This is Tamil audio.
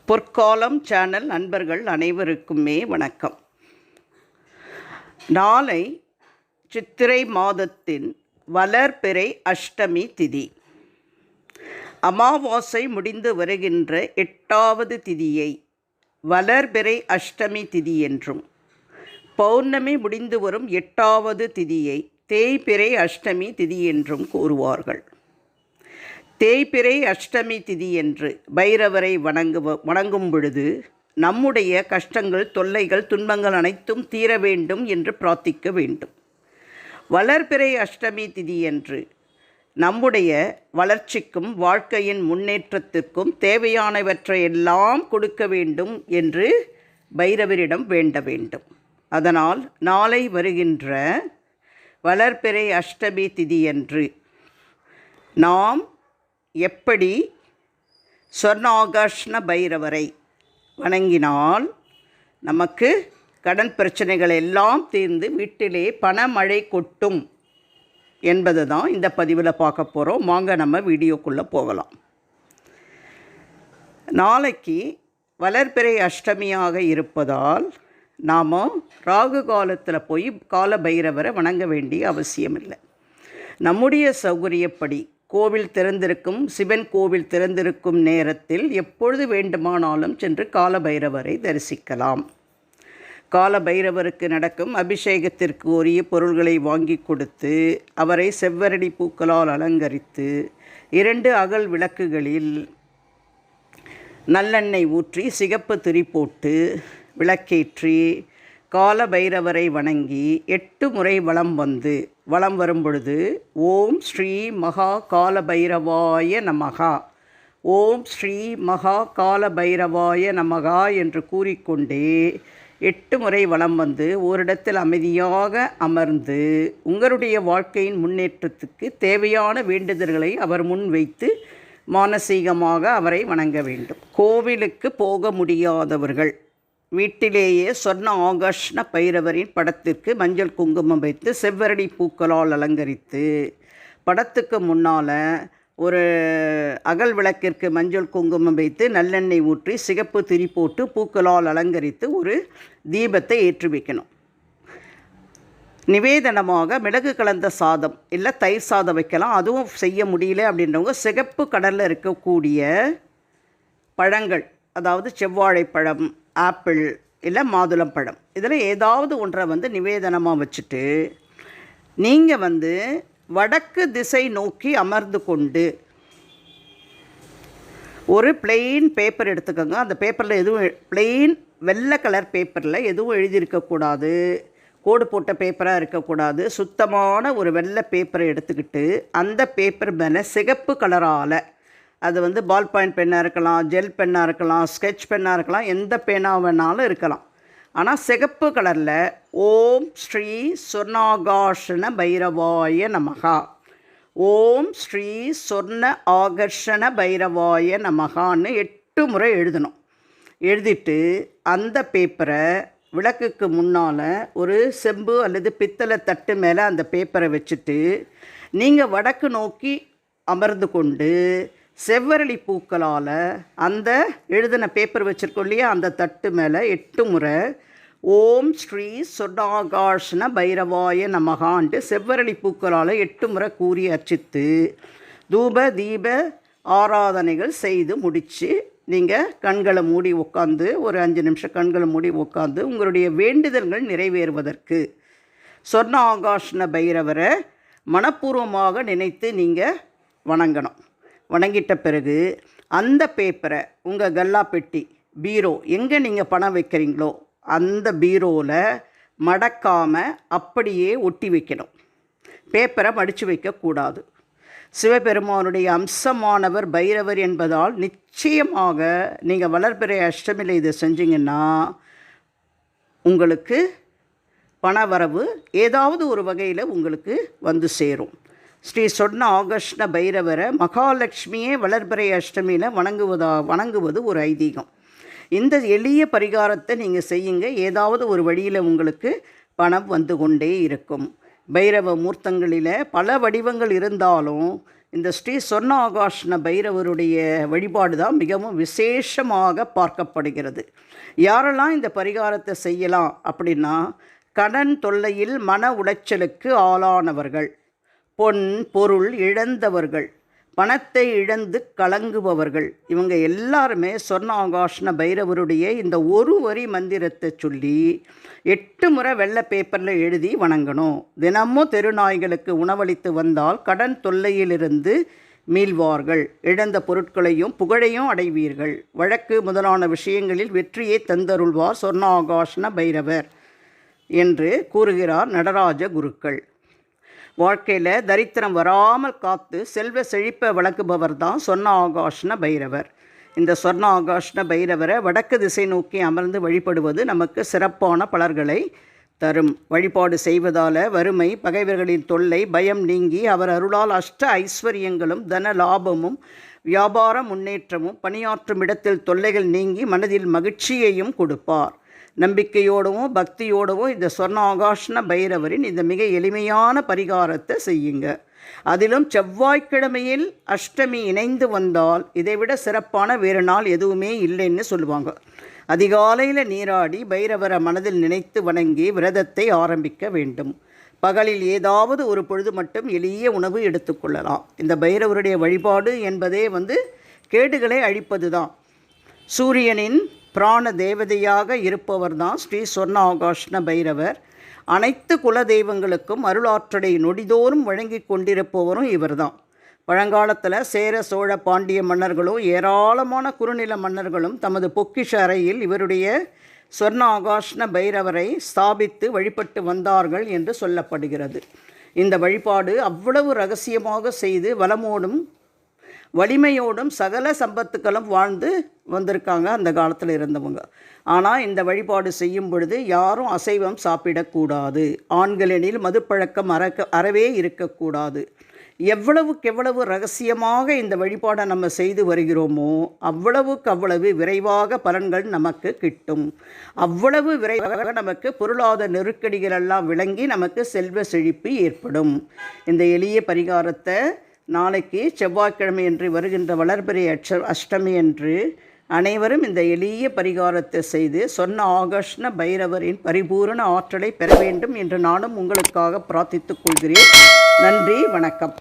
பொற்காலம் சேனல் நண்பர்கள் அனைவருக்குமே வணக்கம். நாளை சித்திரை மாதத்தின் வளர்பிறை அஷ்டமி திதி. அமாவாசை முடிந்து வருகின்ற 8வது திதியை வளர்பிறை அஷ்டமி திதி என்றும், பௌர்ணமி முடிந்து வரும் 8வது திதியை தேய்பிறை அஷ்டமி திதி என்றும் கூறுவார்கள். தேய்பிறை அஷ்டமி திதி என்று பைரவரை வணங்கும் பொழுது நம்முடைய கஷ்டங்கள், தொல்லைகள், துன்பங்கள் அனைத்தும் தீர வேண்டும் என்று பிரார்த்திக்க வேண்டும். வளர்பிறை அஷ்டமி திதி என்று நம்முடைய வளர்ச்சிக்கும் வாழ்க்கையின் முன்னேற்றத்திற்கும் தேவையானவற்றையெல்லாம் கொடுக்க வேண்டும் என்று பைரவரிடம் வேண்ட வேண்டும். அதனால் நாளை வருகின்ற வளர்பிறை அஷ்டமி திதி என்று நாம் எப்படி சொர்ணாகர்ஷ்ண பைரவரை வணங்கினால் நமக்கு கடன் பிரச்சனைகள் எல்லாம் தீர்ந்து வீட்டிலே பணமழை கொட்டும் என்பது தான் இந்த பதிவில் பார்க்க போகிறோம். வாங்க நம்ம வீடியோக்குள்ளே போகலாம். நாளைக்கு வளர்பிறை அஷ்டமியாக இருப்பதால் நாம் ராகு காலத்தில் போய் கால பைரவரை வணங்க வேண்டிய அவசியம் இல்லை. நம்முடைய சௌகரியப்படி கோவில் திறந்திருக்கும், சிவன் கோவில் திறந்திருக்கும் நேரத்தில் எப்பொழுது வேண்டுமானாலும் சென்று கால பைரவரை தரிசிக்கலாம். கால பைரவருக்கு நடக்கும் அபிஷேகத்திற்கு உரிய பொருள்களை வாங்கி கொடுத்து அவரை செவ்வரடி பூக்களால் அலங்கரித்து 2 அகல் விளக்குகளில் நல்லெண்ணெய் ஊற்றி சிகப்பு திரி போட்டு விளக்கேற்றி கால பைரவரை வணங்கி 8 முறை வலம் வரும் பொழுது ஓம் ஸ்ரீ மகா கால பைரவாய நமகா, ஓம் ஸ்ரீ மகா கால பைரவாய நமகா என்று கூறிக்கொண்டே 8 முறை வலம் வந்து ஓரிடத்தில் அமைதியாக அமர்ந்து உங்களுடைய வாழ்க்கையின் முன்னேற்றத்துக்கு தேவையான வேண்டுதல்களை அவர் முன் வைத்து மானசீகமாக அவரை வணங்க வேண்டும். கோவிலுக்கு போக முடியாதவர்கள் வீட்டிலேயே சொர்ண ஆகர்ஷ்ண பைரவரின் படத்திற்கு மஞ்சள் குங்குமம் வைத்து செவ்வரடி பூக்களால் அலங்கரித்து படத்துக்கு முன்னால் ஒரு அகல் விளக்கிற்கு மஞ்சள் குங்குமம் வைத்து நல்லெண்ணெய் ஊற்றி சிகப்பு திரி போட்டு பூக்களால் அலங்கரித்து ஒரு தீபத்தை ஏற்றி வைக்கணும். நிவேதனமாக மிளகு கலந்த சாதம் இல்லை தயிர் சாதம் வைக்கலாம். அதுவும் செய்ய முடியல அப்படின்றவங்க சிகப்பு கடலில் இருக்கக்கூடிய பழங்கள், அதாவது செவ்வாழைப்பழம், ஆப்பிள் இல்லை மாதுளம்பழம், இதில் ஏதாவது ஒன்றை நிவேதனமாக வச்சுட்டு நீங்கள் வடக்கு திசை நோக்கி அமர்ந்து கொண்டு ஒரு பிளெயின் பேப்பர் எடுத்துக்கோங்க. அந்த பேப்பரில் எதுவும் பிளெயின் வெள்ளை கலர் பேப்பரில் எதுவும் எழுதியிருக்கக்கூடாது, கோடு போட்ட பேப்பராக இருக்கக்கூடாது. சுத்தமான ஒரு வெள்ளை பேப்பரை எடுத்துக்கிட்டு அந்த பேப்பர் மேலே சிகப்பு கலரால், அது பால் பாயிண்ட் பென்னாக இருக்கலாம், ஜெல் பென்னாக இருக்கலாம், ஸ்கெட்ச் பென்னாக இருக்கலாம், எந்த பேனாக வேணாலும் இருக்கலாம். ஆனால் சிகப்பு கலரில் ஓம் ஸ்ரீ சொர்ணாகர்ஷண பைரவாய நமகா, ஓம் ஸ்ரீ சொர்ண ஆகர்ஷண பைரவாய நமகான்னு 8 முறை எழுதணும். எழுதிட்டு அந்த பேப்பரை விளக்குக்கு முன்னால் ஒரு செம்பு அல்லது பித்தளை தட்டு மேலே அந்த பேப்பரை வச்சுட்டு நீங்கள் வடக்கு நோக்கி அமர்ந்து கொண்டு செவ்வரளி பூக்களால் அந்த எழுதின பேப்பர் வச்சுருக்கோம் இல்லையா, அந்த தட்டு மேலே 8 முறை ஓம் ஸ்ரீ சொர்ணாகர்ஷண பைரவாய நமகான்ட்டு செவ்வரளி பூக்களால் 8 முறை கூறி அர்ச்சித்து தூப தீப ஆராதனைகள் செய்து முடித்து நீங்கள் கண்களை மூடி உட்காந்து ஒரு 5 நிமிஷம் கண்களை மூடி உட்காந்து உங்களுடைய வேண்டுதல்கள் நிறைவேறுவதற்கு சொர்ணாகர்ஷண பைரவரை மனப்பூர்வமாக நினைத்து நீங்கள் வணங்கணும். வணங்கிட்ட பிறகு அந்த பேப்பரை உங்கள் கல்லா பெட்டி, பீரோ, எங்கே நீங்கள் பணம் வைக்கிறீங்களோ அந்த பீரோவில் மடக்காமல் அப்படியே ஒட்டி வைக்கணும். பேப்பரை மடித்து வைக்கக்கூடாது. சிவபெருமானுடைய அம்சமானவர் பைரவர் என்பதால் நிச்சயமாக நீங்கள் வளர்பிறை அஷ்டமியில் இதை செஞ்சிங்கன்னா உங்களுக்கு பணவரவு ஏதாவது ஒரு வகையில் உங்களுக்கு சேரும். ஸ்ரீ சொர்ண ஆகர்ஷ்ண பைரவரை மகாலட்சுமியே வளர்பிறை அஷ்டமியில் வணங்குவது ஒரு ஐதீகம். இந்த எளிய பரிகாரத்தை நீங்கள் செய்யுங்க. ஏதாவது ஒரு வழியில் உங்களுக்கு பணம் கொண்டே இருக்கும். பைரவ மூர்த்தங்களில் பல வடிவங்கள் இருந்தாலும் இந்த ஸ்ரீ சொர்ண ஆகாஷ்ண பைரவருடைய வழிபாடு தான் மிகவும் விசேஷமாக பார்க்கப்படுகிறது. யாரெல்லாம் இந்த பரிகாரத்தை செய்யலாம் அப்படின்னா, கடன் தொல்லையில் மன உளைச்சலுக்கு ஆளானவர்கள், பொன் பொருள் இழந்தவர்கள், பணத்தை இழந்து கலங்குபவர்கள், இவங்க எல்லாருமே சொர்ண ஆகாஷ்ண பைரவருடைய இந்த ஒரு வரி மந்திரத்தை சொல்லி 8 முறை வெள்ளை பேப்பரில் எழுதி வணங்கணும். தினமும் தெருநாய்களுக்கு உணவளித்து வந்தால் கடன் தொல்லையிலிருந்து மீள்வார்கள். இழந்த பொருட்களையும் புகழையும் அடைவீர்கள். வழக்கு முதலான விஷயங்களில் வெற்றியை தந்தருள்வார் சொர்ண ஆகாஷ்ண பைரவர் என்று கூறுகிறார் நடராஜ குருக்கள். வாழ்க்கையில் தரித்திரம் வராமல் காத்து செல்வ செழிப்பை வழங்குபவர் தான் சொர்ண ஆகாஷ்ண பைரவர். இந்த சொர்ண ஆகாஷ்ண பைரவரை வடக்கு திசை நோக்கி அமர்ந்து வழிபடுவது நமக்கு சிறப்பான பலர்களை தரும். வழிபாடு செய்வதால் வறுமை, பகைவர்களின் தொல்லை, பயம் நீங்கி அவர் அருளால் அஷ்ட ஐஸ்வர்யங்களும் தன லாபமும் வியாபார முன்னேற்றமும், பணியாற்றும் இடத்தில் தொல்லைகள் நீங்கி மனதில் மகிழ்ச்சியையும் கொடுப்பார். நம்பிக்கையோடவும் பக்தியோடவும் இந்த சொர்ண ஆகாஷ்ண பைரவரின் இந்த மிக எளிமையான பரிகாரத்தை செய்யுங்க. அதிலும் செவ்வாய்க்கிழமையில் அஷ்டமி இணைந்து வந்தால் இதைவிட சிறப்பான வேறு நாள் எதுவுமே இல்லைன்னு சொல்லுவாங்க. அதிகாலையில் நீராடி பைரவரை மனதில் நினைத்து வணங்கி விரதத்தை ஆரம்பிக்க வேண்டும். பகலில் ஏதாவது ஒரு பொழுது மட்டும் எளிய உணவு எடுத்துக்கொள்ளலாம். இந்த பைரவருடைய வழிபாடு என்பதே கேடுகளை அழிப்பது தான். சூரியனின் பிராண தேவதையாக இருப்பவர் தான் ஸ்ரீ சொர்ண ஆகாஷ்ண பைரவர். அனைத்து குல தெய்வங்களுக்கும் அருளாற்றலை நொடிதோறும் வழங்கி கொண்டிருப்பவரும் இவர் தான். பழங்காலத்தில் சேர சோழ பாண்டிய மன்னர்களும் ஏராளமான குறுநில மன்னர்களும் தமது பொக்கிஷ அறையில் இவருடைய சொர்ண ஆகாஷ்ண பைரவரை ஸ்தாபித்து வழிபட்டு வந்தார்கள் என்று சொல்லப்படுகிறது. இந்த வழிபாடு அவ்வளவு ரகசியமாக செய்து வளமோடும் வலிமையோடும் சகல சம்பத்துக்களும் வாழ்ந்து வந்திருக்காங்க அந்த காலத்தில் இருந்தவங்க. ஆனால் இந்த வழிபாடு செய்யும் பொழுது யாரும் அசைவம் சாப்பிடக்கூடாது. ஆண்களெனில் மதுப்பழக்கம் அறவே இருக்கக்கூடாது. எவ்வளவு ரகசியமாக இந்த வழிபாடை நம்ம செய்து வருகிறோமோ அவ்வளவு விரைவாக பலன்கள் நமக்கு கிட்டும். அவ்வளவு விரைவாக நமக்கு பொருளாதார நெருக்கடிகளெல்லாம் விளங்கி நமக்கு செல்வ செழிப்பு ஏற்படும். இந்த எளிய பரிகாரத்தை நாளைக்கு செவ்வாய்க்கிழமை என்று வருகின்ற வளர்பிறை அஷ்டமி என்று அனைவரும் இந்த எளிய பரிகாரத்தை செய்து சொர்ண ஆகாஷ்ண பைரவரின் பரிபூரண ஆற்றலை பெற வேண்டும் என்று நானும் உங்களுக்காக பிரார்த்தித்துக் கொள்கிறேன். நன்றி, வணக்கம்.